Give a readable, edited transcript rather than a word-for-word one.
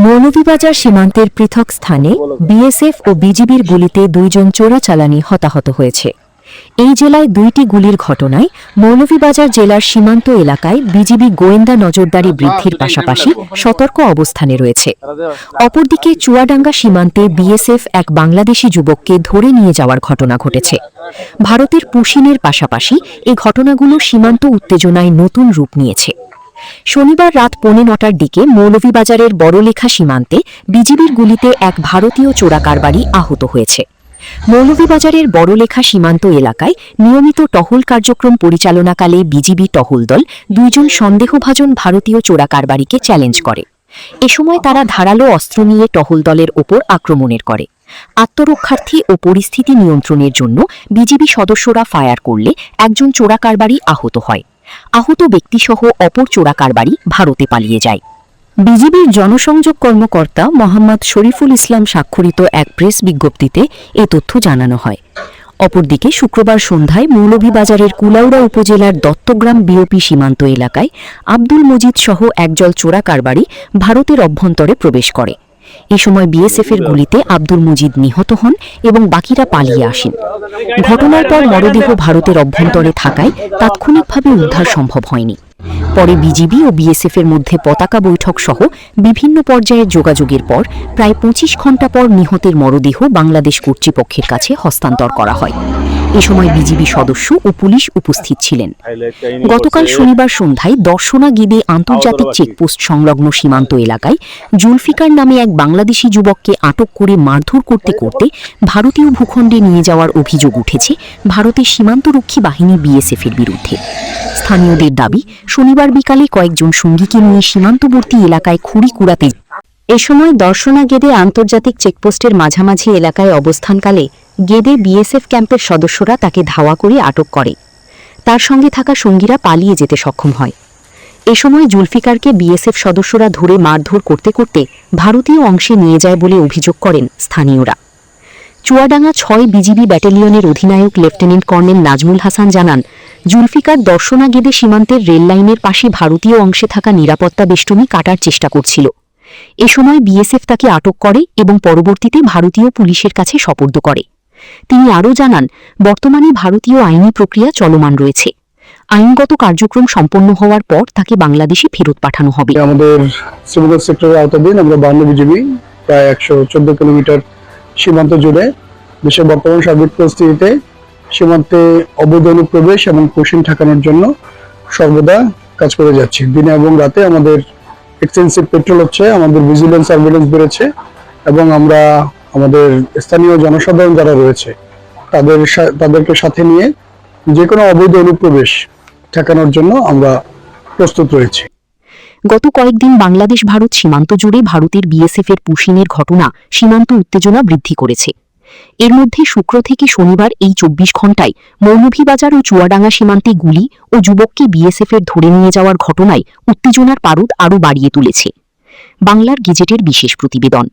মৌলভীবাজার সীমান্তের পৃথক স্থানে বিএসএফ ও বিজিবির গুলিতে 2 জন চোরাচালানি হতাহত হয়েছে। এই জেলায় 2টি গুলির ঘটনায় মৌলভীবাজার জেলার সীমান্ত এলাকায় বিজিবি গোয়েন্দা নজরদারি বৃদ্ধির পাশাপাশি সতর্ক অবস্থানে রয়েছে। অপরদিকে চুয়াডাঙ্গা সীমান্তে বিএসএফ এক বাংলাদেশি যুবককে ধরে নিয়ে যাওয়ার ঘটনা ঘটেছে। ভারতের পুশিনের পাশাপাশি এই ঘটনাগুলো সীমান্ত উত্তেজনায় নতুন রূপ নিয়েছে। শনিবার রাত 9:45টার দিকে মৌলভীবাজারের বড়লেখা সীমান্তে বিজিবির গুলিতে এক ভারতীয় চোরাকারবারি আহত হয়েছে। মৌলভীবাজারের বড়লেখা সীমান্ত এলাকায় নিয়মিত টহল কার্যক্রম পরিচালনাকালে বিজিবি টহল দল 2 জন সন্দেহভাজন ভারতীয় চোরাকারবারিকে চ্যালেঞ্জ করে। এ সময় তারা ধারালো অস্ত্র নিয়ে টহল দলের ওপর আক্রমণের করে। আত্মরক্ষার্থী ও পরিস্থিতি নিয়ন্ত্রণের জন্য বিজিবি সদস্যরা ফায়ার করলে একজন চোরাকারবারি আহত হয়। আহত ব্যক্তিসহ অপর চোরাকারবারি ভারতে পালিয়ে যায়। বিজিবির জনসংযোগ কর্মকর্তা মোহাম্মদ শরীফুল ইসলাম স্বাক্ষরিত এক প্রেস বিজ্ঞপ্তিতে এ তথ্য জানানো হয়। অপরদিকে শুক্রবার সন্ধ্যায় মৌলভীবাজারের কুলাউড়া উপজেলার দত্তগ্রাম বিওপি সীমান্ত এলাকায় আব্দুল মজিদ সহ একদল চোরাকারবারি ভারতের অভ্যন্তরে প্রবেশ করে। এ সময় বিএসএফের গুলিতে আব্দুল মজিদ নিহত হন এবং বাকিরা পালিয়ে আসেন। ঘটনার পর মরদেহ ভারতের অভ্যন্তরে থাকায় তাৎক্ষণিকভাবে উদ্ধার সম্ভব হয়নি। পরে বিজিবি ও বিএসএফের মধ্যে পতাকা বৈঠক সহ বিভিন্ন পর্যায়ের যোগাযোগের পর প্রায় 25 ঘণ্টা পর নিহতের মরদেহ বাংলাদেশ কর্তৃপক্ষের কাছে হস্তান্তর করা হয়। এ সময় বিজিবি সদস্য ও পুলিশ উপস্থিত ছিলেন। গতকাল শনিবার সন্ধ্যায় দর্শনা গেদে আন্তর্জাতিক চেকপোস্ট সংলগ্ন সীমান্ত এলাকায় জুলফিকার নামে এক বাংলাদেশি যুবককে আটক করে মারধর করতে করতে ভারতীয় ভূখণ্ডে নিয়ে যাওয়ার অভিযোগ উঠেছে ভারতের সীমান্তরক্ষী বাহিনী বিএসএফের বিরুদ্ধে। স্থানীয়দের দাবি, শনিবার বিকালে কয়েকজন সঙ্গীকে নিয়ে সীমান্তবর্তী এলাকায় খুঁড়ি কুড়াতে এ সময় দর্শনা গেদে আন্তর্জাতিক চেকপোস্টের মাঝামাঝি এলাকায় অবস্থানকালে গেদে বিএসএফ ক্যাম্পের সদস্যরা তাকে ধাওয়া করে আটক করে। তার সঙ্গে থাকা সঙ্গীরা পালিয়ে যেতে সক্ষম হয়। এ সময় জুলফিকারকে বিএসএফ সদস্যরা ধরে মারধর করতে করতে ভারতীয় অংশে নিয়ে যায় বলে অভিযোগ করেন স্থানীয়রা। চুয়াডাঙ্গা 6 বিজিবি ব্যাটালিয়নের অধিনায়ক লেফটেন্যান্ট কর্নেল নাজমুল হাসান জানান, জুলফিকার দর্শনা গেদে সীমান্তের রেল লাইনের পাশে ভারতীয় অংশে থাকা নিরাপত্তা বেষ্টনী কাটার চেষ্টা করছিল। এ সময় বিএসএফ তাকে আটক করে এবং পরবর্তীতে ভারতীয় পুলিশের কাছে সোপর্দ করে। তিনি আরও জানান, বর্তমানে ভারতীয় আইনি প্রক্রিয়া চলমান রয়েছে। আইনগত কার্যক্রম সম্পন্ন হওয়ার পর তাকে বাংলাদেশে ফেরত পাঠানো হবে। আমাদের সীমান্ত সেক্টরের আওতাধীন আমরা 52 বিজিবি প্রায় 114 কিলোমিটার সীমান্ত জুড়ে দেশের বর্তমান সার্বিক পরিস্থিতিতে সীমান্তে অবৈধ অনুপ্রবেশ এবং পুশিং ঠেকানোর জন্য সর্বদা কাজ করে যাচ্ছি। দিনে এবং রাতে আমাদের এক্সটেন্সিভ পেট্রোল হচ্ছে, আমাদের ভিজিলেন্স সার্ভিলেন্স বেড়েছে এবং আমরা আমাদের স্থানীয় জনসাধারণ যারা রয়েছে তাদেরকে সাথে নিয়ে যে কোনো অবৈধ অনুপ্রবেশ ঠেকানোর জন্য আমরা প্রস্তুত রয়েছি। গত কয়েকদিন বাংলাদেশ ভারত সীমান্ত জুড়ে ভারতের বিএসএফের পুশিংয়ের ঘটনা সীমান্ত উত্তেজনা বৃদ্ধি করেছে। এর মধ্যে শুক্র থেকে শনিবার এই 24 ঘণ্টায় মৌলভীবাজার ও চুয়াডাঙ্গা সীমান্তে গুলি ও যুবককে বিএসএফের ধরে নিয়ে যাওয়ার ঘটনায় উত্তেজনার পারদ আরও বাড়িয়ে তুলেছে। বাংলার গেজেটের বিশেষ প্রতিবেদন।